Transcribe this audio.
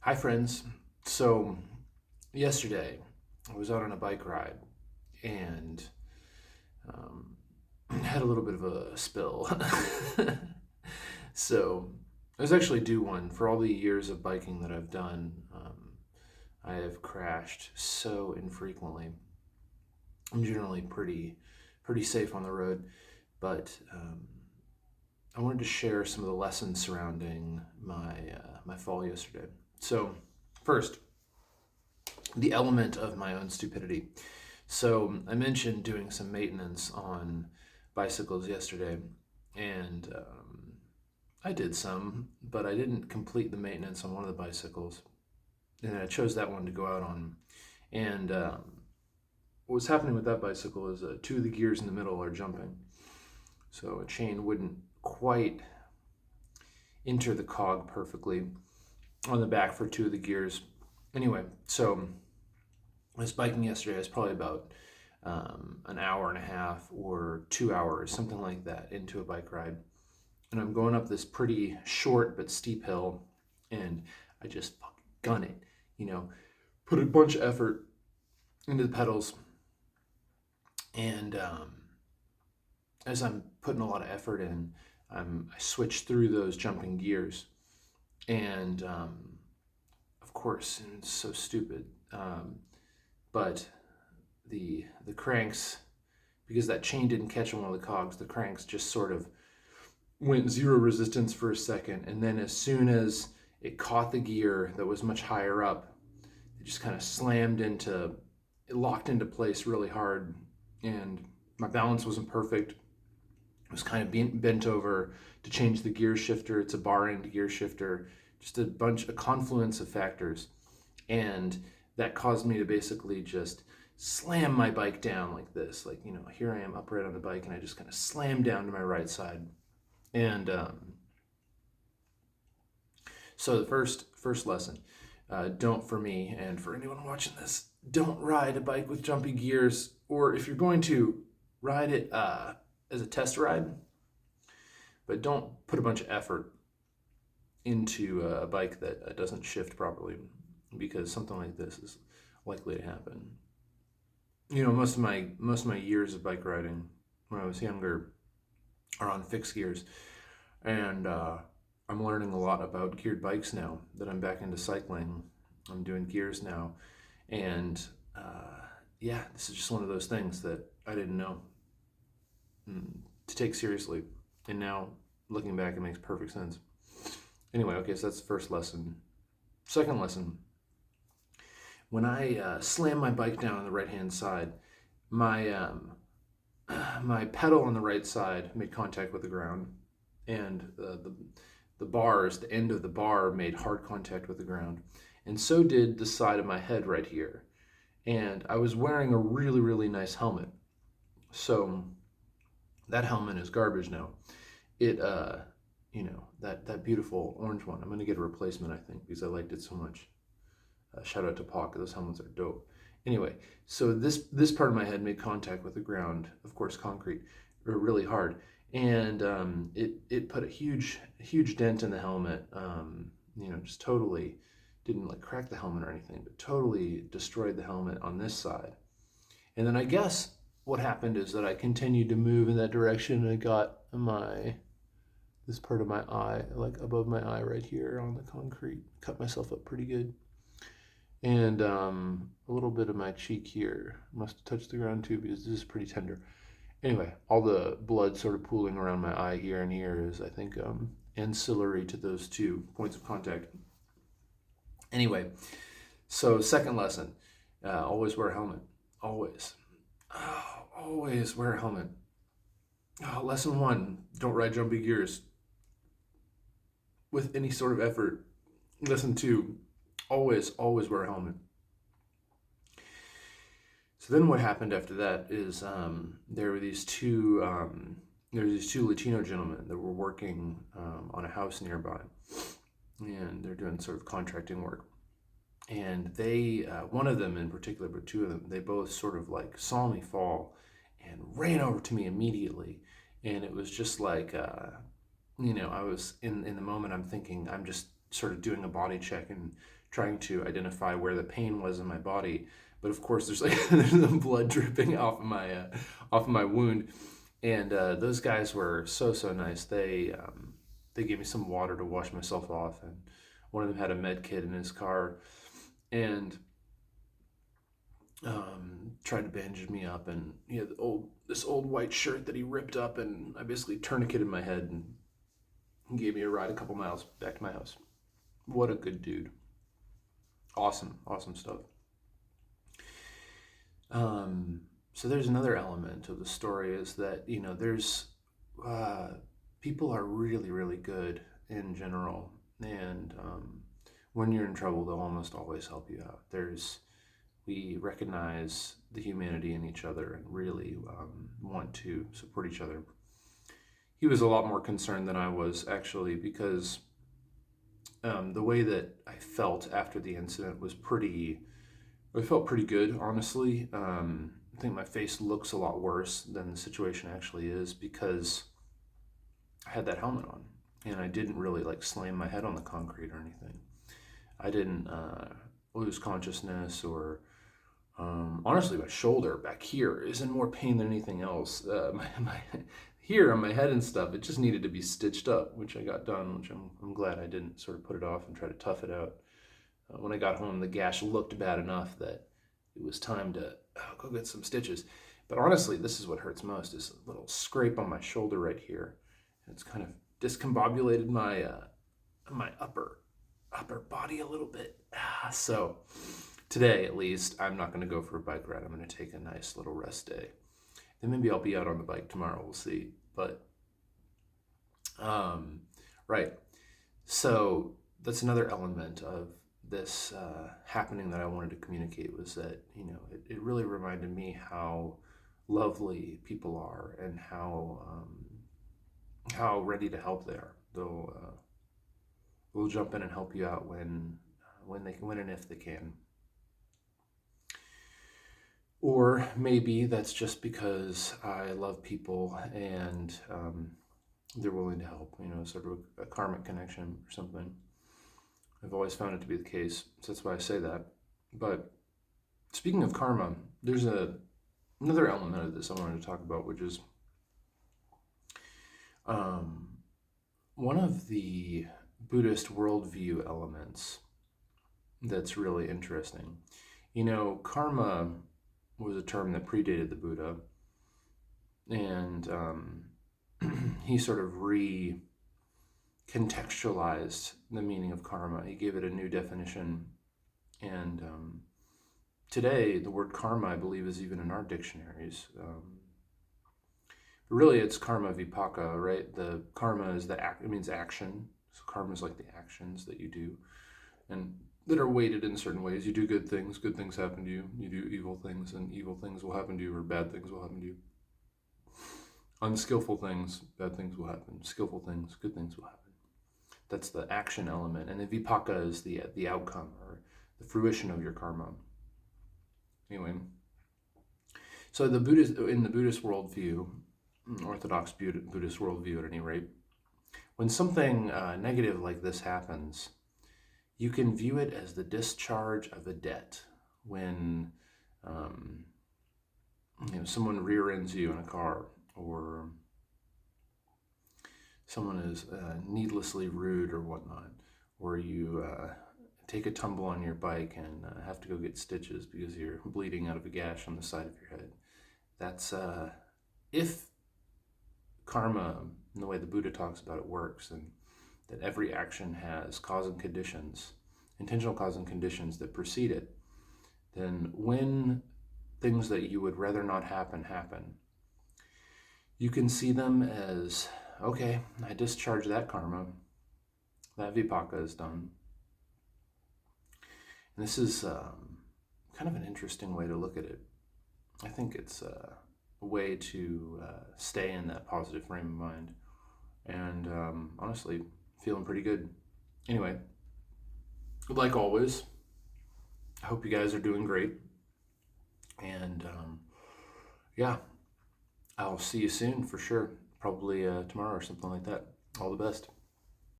Hi, friends. So, yesterday I was out on a bike ride and um, had a little bit of a spill. So, I was actually due one for all the years of biking that I've done. I have crashed so infrequently. I'm generally pretty safe on the road, but I wanted to share some of the lessons surrounding my fall yesterday. So, first, the element of my own stupidity. So I mentioned doing some maintenance on bicycles yesterday, and I did some, but I didn't complete the maintenance on one of the bicycles, and I chose that one to go out on. And what was happening with that bicycle is two of the gears in the middle are jumping, so a chain wouldn't quite enter the cog perfectly on the back for two of the gears. Anyway, so I was biking yesterday. I was probably about an hour and a half or 2 hours, something like that, into a bike ride. And I'm going up this pretty short but steep hill, and I just fucking gun it, put a bunch of effort into the pedals. And as I'm putting a lot of effort in, I switch through those jumping gears. And of course, and it's so stupid, but the cranks, because that chain didn't catch on one of the cogs, the cranks just sort of went zero resistance for a second, and then as soon as it caught the gear that was much higher up, it just kind of it locked into place really hard, and my balance wasn't perfect. I was kind of being bent over to change the gear shifter. It's a bar end gear shifter, just a confluence of factors, and that caused me to basically just slam my bike down like this. Like, here I am upright on the bike, and I just kind of slammed down to my right side. And so the first lesson, don't, for me and for anyone watching this, don't ride a bike with jumpy gears, or if you're going to ride it as a test ride, but don't put a bunch of effort into a bike that doesn't shift properly, because something like this is likely to happen. Most of my years of bike riding when I was younger are on fixed gears, and I'm learning a lot about geared bikes now that I'm back into cycling. I'm doing gears now, and yeah, this is just one of those things that I didn't know to take seriously, and now looking back, it makes perfect sense. Anyway, okay, so that's the first lesson. Second lesson: when I slam my bike down on the right hand side, my my pedal on the right side made contact with the ground, and the bars, the end of the bar, made hard contact with the ground, and so did the side of my head right here. And I was wearing a really, really nice helmet, so that helmet is garbage now. It that beautiful orange one, I'm gonna get a replacement, I think, because I liked it so much. Shout out to Pac, those helmets are dope. Anyway, so this part of my head made contact with the ground, of course, concrete, really hard, and it put a huge dent in the helmet. Just totally didn't like crack the helmet or anything, but totally destroyed the helmet on this side. And then I guess what happened is that I continued to move in that direction, and I got this part of my eye, like above my eye right here on the concrete, cut myself up pretty good. And a little bit of my cheek here must have touched the ground too, because this is pretty tender. Anyway, all the blood sort of pooling around my eye here and here is, I think, ancillary to those 2 points of contact. Anyway, so second lesson, always wear a helmet. Always. Oh, always wear a helmet. Oh, lesson 1, don't ride jumpy gears with any sort of effort. Lesson 2, always wear a helmet. So then what happened after that is there were these two Latino gentlemen that were working on a house nearby, and they're doing sort of contracting work. And they, one of them in particular, but two of them, they both sort of like saw me fall and ran over to me immediately. And it was just like, I was in the moment, I'm thinking, I'm just sort of doing a body check and trying to identify where the pain was in my body. But of course, there's like there's some blood dripping off of my wound, and those guys were so nice. They gave me some water to wash myself off, and one of them had a med kit in his car, and tried to bandage me up, and he had this old white shirt that he ripped up, and I basically tourniqueted my head, and he gave me a ride a couple miles back to my house. What a good dude. Awesome stuff. So there's another element of the story is that, there's people are really good in general, and when you're in trouble, they'll almost always help you out. We recognize the humanity in each other and really want to support each other. He was a lot more concerned than I was, actually, because the way that I felt after the incident was I felt pretty good, honestly. I think my face looks a lot worse than the situation actually is because I had that helmet on, and I didn't really like slam my head on the concrete or anything. I didn't lose consciousness or honestly, my shoulder back here is in more pain than anything else. My here on my head and stuff, it just needed to be stitched up, which I got done, which I'm glad I didn't sort of put it off and try to tough it out. When I got home, the gash looked bad enough that it was time to go get some stitches. But honestly, this is what hurts most, is a little scrape on my shoulder right here. And it's kind of discombobulated my my upper body a little bit. So today, at least, I'm not going to go for a bike ride. I'm going to take a nice little rest day. Then maybe I'll be out on the bike tomorrow. We'll see. But right. So that's another element of this happening that I wanted to communicate, was that, it really reminded me how lovely people are and how ready to help they are. They'll jump in and help you out when they can, when and if they can. Or maybe that's just because I love people and they're willing to help, sort of a karmic connection or something. I've always found it to be the case, so that's why I say that. But speaking of karma, there's another element of this I wanted to talk about, which is one of the Buddhist worldview elements that's really interesting. Karma was a term that predated the Buddha, and he sort of contextualized the meaning of karma. He gave it a new definition, and today the word karma, I believe, is even in our dictionaries. But really, it's karma vipaka, right? The karma is it means action. So karma is like the actions that you do, and that are weighted in certain ways. You do good things happen to you. You do evil things, and evil things will happen to you, or bad things will happen to you. Unskillful things, bad things will happen. Skillful things, good things will happen. That's the action element, and the vipaka is the outcome or the fruition of your karma. Anyway, so in the Buddhist worldview, Orthodox Buddhist worldview at any rate, when something negative like this happens, you can view it as the discharge of a debt. When someone rear ends you in a car, or someone is needlessly rude or whatnot, or you take a tumble on your bike and have to go get stitches because you're bleeding out of a gash on the side of your head. That's if karma, in the way the Buddha talks about it, works, and that every action has cause and conditions, intentional cause and conditions that precede it, then when things that you would rather not happen, you can see them as, okay, I discharge that karma, that vipaka is done. And this is kind of an interesting way to look at it. I think it's a way to stay in that positive frame of mind, and honestly, feeling pretty good. Anyway, like always, I hope you guys are doing great, and yeah, I'll see you soon for sure, probably tomorrow or something like that. All the best.